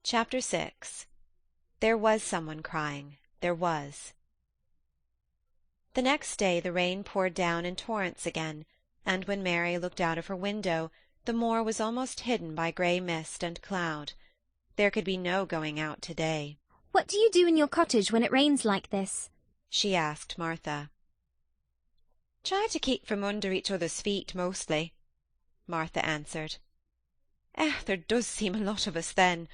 Chapter 6. There was someone crying. There was. The next day the rain poured down in torrents again, and when Mary looked out of her window the moor was almost hidden by grey mist and cloud. There could be no going out to-day. "What do you do in your cottage when it rains like this?" she asked Martha. "Try to keep from under each other's feet, mostly," Martha answered. There does seem a lot of us then.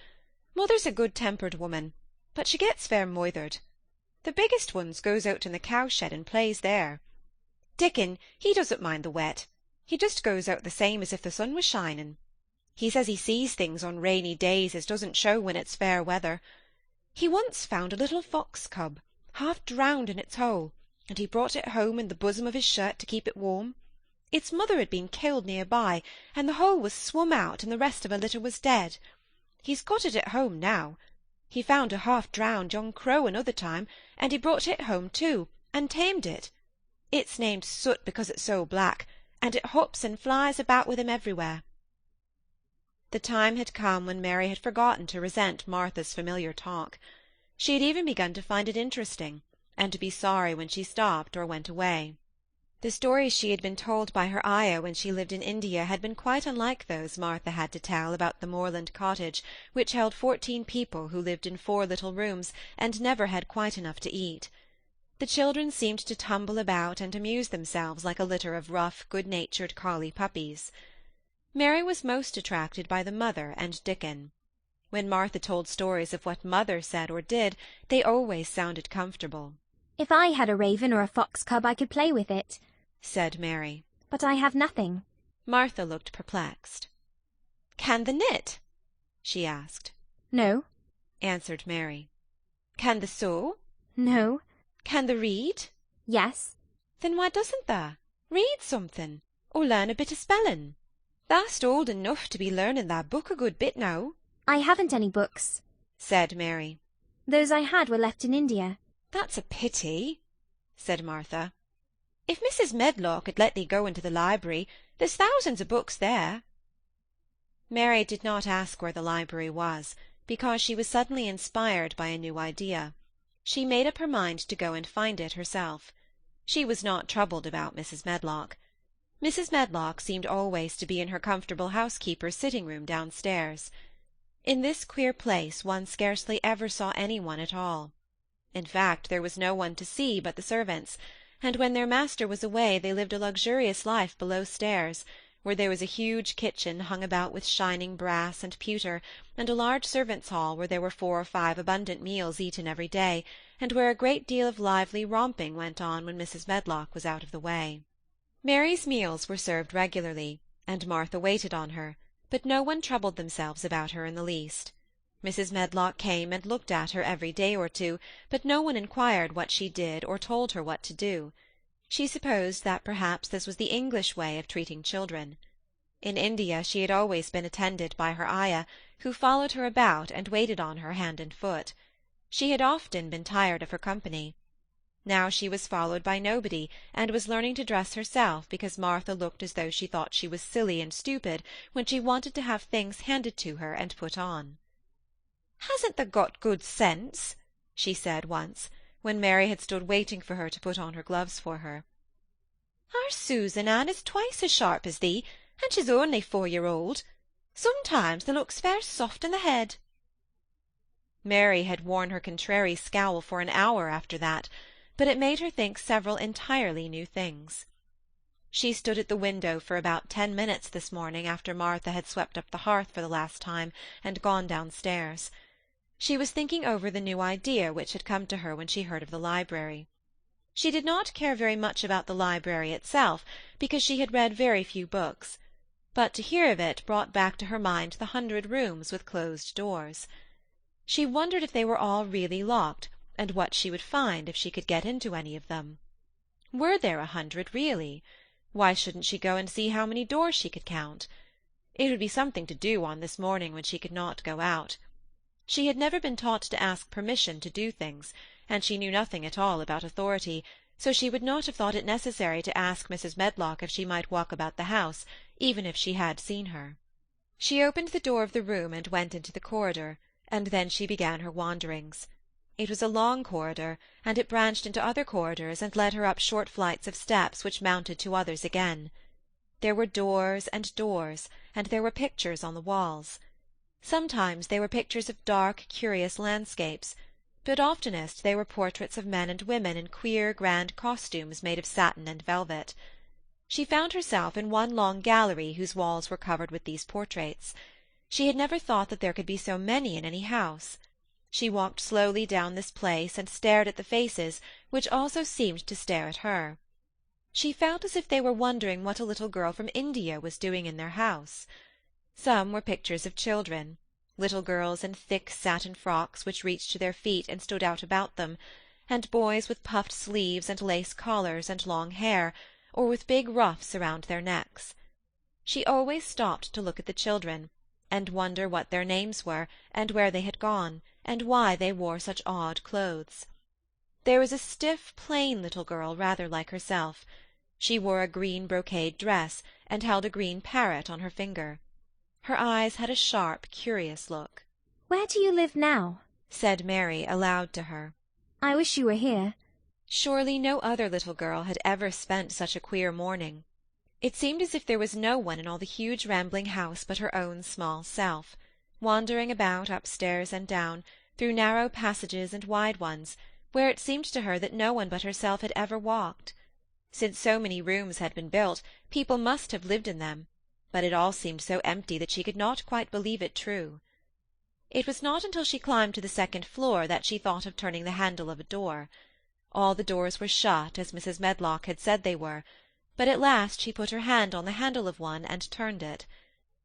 Mother's a good-tempered woman, but she gets fair moithered. The biggest ones goes out in the cowshed and plays there. Dickon, he doesn't mind the wet. He just goes out the same as if the sun was shining. He says he sees things on rainy days as doesn't show when it's fair weather. He once found a little fox-cub, half drowned in its hole, and he brought it home in the bosom of his shirt to keep it warm. Its mother had been killed near by, and the hole was swum out, and the rest of her litter was dead. He's got it at home now. He found a half-drowned young crow another time, and he brought it home too, and tamed it. It's named Soot because it's so black, and it hops and flies about with him everywhere." The time had come when Mary had forgotten to resent Martha's familiar talk. She had even begun to find it interesting, and to be sorry when she stopped or went away. The stories she had been told by her ayah when she lived in India had been quite unlike those Martha had to tell about the moorland cottage, which held 14 people who lived in 4 little rooms and never had quite enough to eat. The children seemed to tumble about and amuse themselves like a litter of rough, good-natured collie puppies. Mary was most attracted by the mother and Dickon. When Martha told stories of what mother said or did, they always sounded comfortable. "If I had a raven or a fox-cub I could play with it," said Mary. "but I have nothing." Martha looked perplexed. "Can the knit?" she asked. "No." answered Mary. "Can the sew?" "No." "Can the read?" "Yes." "Then why doesn't tha? Read something, or learn a bit o' spelling. Tha'st old enough to be learning thy book a good bit now." "I haven't any books," said Mary. "Those I had were left in India." "That's a pity," said Martha. "If Mrs. Medlock had let thee go into the library, there's thousands o' books there." Mary did not ask where the library was, because she was suddenly inspired by a new idea. She made up her mind to go and find it herself. She was not troubled about Mrs. Medlock. Mrs. Medlock seemed always to be in her comfortable housekeeper's sitting-room downstairs. In this queer place one scarcely ever saw any one at all. In fact, there was no one to see but the servants, and when their master was away they lived a luxurious life below stairs, where there was a huge kitchen hung about with shining brass and pewter, and a large servants' hall where there were 4 or 5 abundant meals eaten every day, and where a great deal of lively romping went on when Mrs. Medlock was out of the way. Mary's meals were served regularly, and Martha waited on her, but no one troubled themselves about her in the least. Mrs. Medlock came and looked at her every day or two, but no one inquired what she did or told her what to do. She supposed that perhaps this was the English way of treating children. In India she had always been attended by her ayah, who followed her about and waited on her hand and foot. She had often been tired of her company. Now she was followed by nobody, and was learning to dress herself because Martha looked as though she thought she was silly and stupid when she wanted to have things handed to her and put on. "Hasn't thou got good sense?" she said once, when Mary had stood waiting for her to put on her gloves for her. "Our Susan Ann is twice as sharp as thee, and she's only 4-year-old. Sometimes thou looks fair soft in the head." Mary had worn her contrary scowl for an hour after that, but it made her think several entirely new things. She stood at the window for about 10 minutes this morning after Martha had swept up the hearth for the last time and gone downstairs. She was thinking over the new idea which had come to her when she heard of the library. She did not care very much about the library itself, because she had read very few books, but to hear of it brought back to her mind the 100 rooms with closed doors. She wondered if they were all really locked, and what she would find if she could get into any of them. Were there 100 really? Why shouldn't she go and see how many doors she could count? It would be something to do on this morning when she could not go out. She had never been taught to ask permission to do things, and she knew nothing at all about authority, so she would not have thought it necessary to ask Mrs. Medlock if she might walk about the house, even if she had seen her. She opened the door of the room and went into the corridor, and then she began her wanderings. It was a long corridor, and it branched into other corridors and led her up short flights of steps which mounted to others again. There were doors, and there were pictures on the walls. Sometimes they were pictures of dark, curious landscapes, but oftenest they were portraits of men and women in queer, grand costumes made of satin and velvet. She found herself in one long gallery whose walls were covered with these portraits. She had never thought that there could be so many in any house. She walked slowly down this place and stared at the faces, which also seemed to stare at her. She felt as if they were wondering what a little girl from India was doing in their house. Some were pictures of children, little girls in thick satin frocks which reached to their feet and stood out about them, and boys with puffed sleeves and lace collars and long hair, or with big ruffs around their necks. She always stopped to look at the children, and wonder what their names were, and where they had gone, and why they wore such odd clothes. There was a stiff, plain little girl rather like herself. She wore a green brocade dress, and held a green parrot on her finger. Her eyes had a sharp, curious look. "Where do you live now?" said Mary aloud to her. "I wish you were here." Surely no other little girl had ever spent such a queer morning. It seemed as if there was no one in all the huge rambling house but her own small self, wandering about upstairs and down, through narrow passages and wide ones, where it seemed to her that no one but herself had ever walked. Since so many rooms had been built, people must have lived in them, but it all seemed so empty that she could not quite believe it true. It was not until she climbed to the second floor that she thought of turning the handle of a door. All the doors were shut, as Mrs. Medlock had said they were, but at last she put her hand on the handle of one and turned it.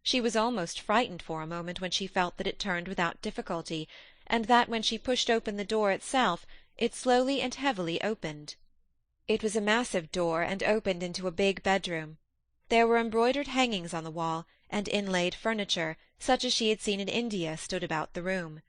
She was almost frightened for a moment when she felt that it turned without difficulty, and that when she pushed open the door itself, it slowly and heavily opened. It was a massive door, and opened into a big bedroom. There were embroidered hangings on the wall, and inlaid furniture, such as she had seen in India, stood about the room.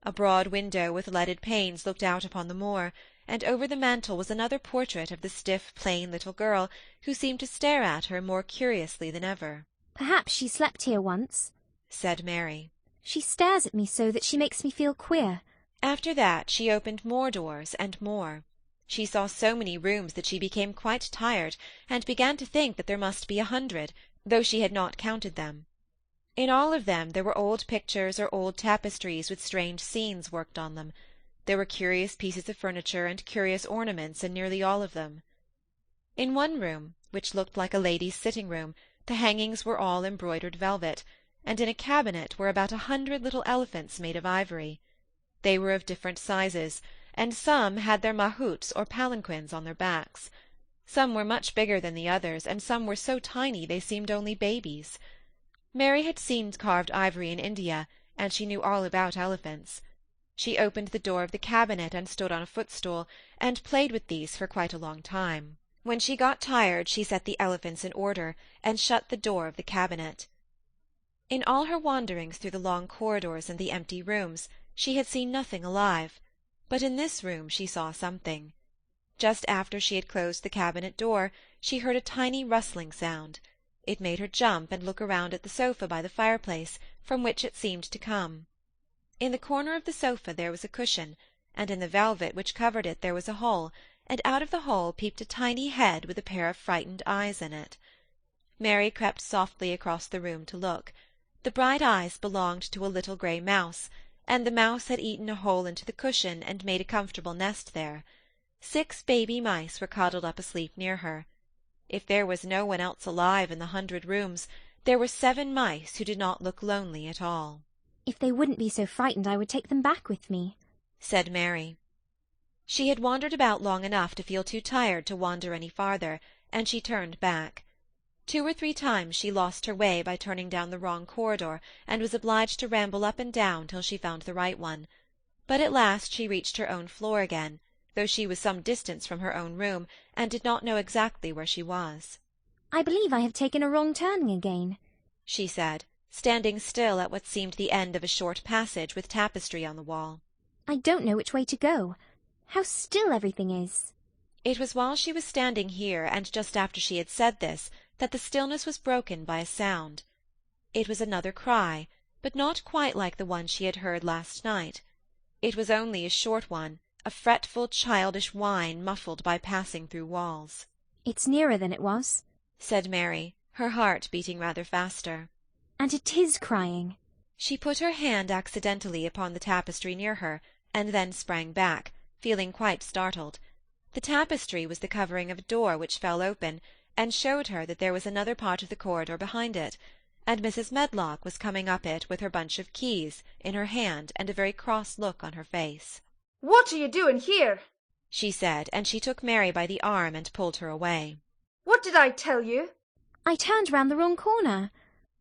A broad window with leaded panes looked out upon the moor, and over the mantel was another portrait of the stiff, plain little girl, who seemed to stare at her more curiously than ever. "Perhaps she slept here once," said Mary. "She stares at me so that she makes me feel queer." After that she opened more doors and more. She saw so many rooms that she became quite tired, and began to think that there must be 100, though she had not counted them. In all of them there were old pictures or old tapestries with strange scenes worked on them. There were curious pieces of furniture and curious ornaments in nearly all of them. In one room, which looked like a lady's sitting-room, the hangings were all embroidered velvet, and in a cabinet were about 100 little elephants made of ivory. They were of different sizes, and some had their mahouts or palanquins on their backs. Some were much bigger than the others, and some were so tiny they seemed only babies. Mary had seen carved ivory in India, and she knew all about elephants. She opened the door of the cabinet and stood on a footstool, and played with these for quite a long time. When she got tired she set the elephants in order, and shut the door of the cabinet. In all her wanderings through the long corridors and the empty rooms, she had seen nothing alive, but in this room she saw something. Just after she had closed the cabinet door, she heard a tiny rustling sound. It made her jump and look around at the sofa by the fireplace, from which it seemed to come. In the corner of the sofa there was a cushion, and in the velvet which covered it there was a hole, and out of the hole peeped a tiny head with a pair of frightened eyes in it. Mary crept softly across the room to look. The bright eyes belonged to a little grey mouse, and the mouse had eaten a hole into the cushion and made a comfortable nest there. 6 baby mice were cuddled up asleep near her. If there was no one else alive in the 100 rooms, there were 7 mice who did not look lonely at all. "If they wouldn't be so frightened I would take them back with me," said Mary. She had wandered about long enough to feel too tired to wander any farther, and she turned back. 2 or 3 times she lost her way by turning down the wrong corridor, and was obliged to ramble up and down till she found the right one. But at last she reached her own floor again, though she was some distance from her own room, and did not know exactly where she was. "I believe I have taken a wrong turning again," she said, standing still at what seemed the end of a short passage with tapestry on the wall. "I don't know which way to go. How still everything is." It was while she was standing here, and just after she had said this, that the stillness was broken by a sound. It was another cry, but not quite like the one she had heard last night. It was only a short one, a fretful, childish whine muffled by passing through walls. "It's nearer than it was," said Mary, her heart beating rather faster. "and it is crying." She put her hand accidentally upon the tapestry near her, and then sprang back, feeling quite startled. The tapestry was the covering of a door which fell open, and showed her that there was another part of the corridor behind it, and Mrs. Medlock was coming up it with her bunch of keys in her hand and a very cross look on her face. "What are you doing here?" she said, and she took Mary by the arm and pulled her away. "What did I tell you?" "I turned round the wrong corner,"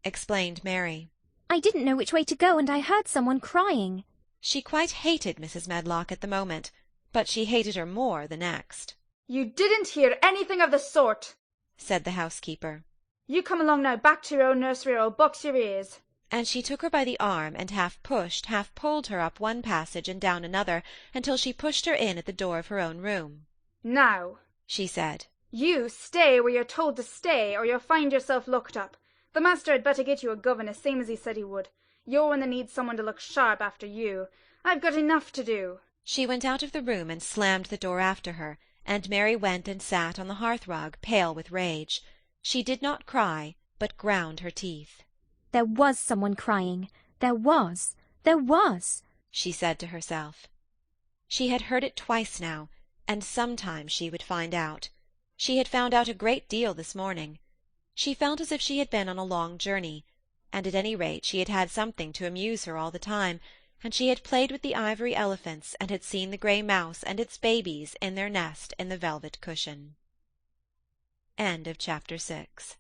explained Mary. "I didn't know which way to go, and I heard someone crying." She quite hated Mrs. Medlock at the moment, but she hated her more the next. "You didn't hear anything of the sort," said the housekeeper. "You come along now back to your own nursery, or I'll box your ears." And she took her by the arm, and half pushed, half pulled her up one passage and down another, until she pushed her in at the door of her own room. "Now," she said, "you stay where you're told to stay, or you'll find yourself looked up. The master had better get you a governess, same as he said he would. You're one that needs someone to look sharp after you. I've got enough to do." She went out of the room and slammed the door after her, and Mary went and sat on the hearth-rug, pale with rage. She did not cry, but ground her teeth. "There was someone crying. There was, she said to herself. She had heard it twice now, and sometime she would find out. She had found out a great deal this morning. She felt as if she had been on a long journey, and at any rate she had had something to amuse her all the time, and she had played with the ivory elephants and had seen the grey mouse and its babies in their nest in the velvet cushion. End of chapter 6.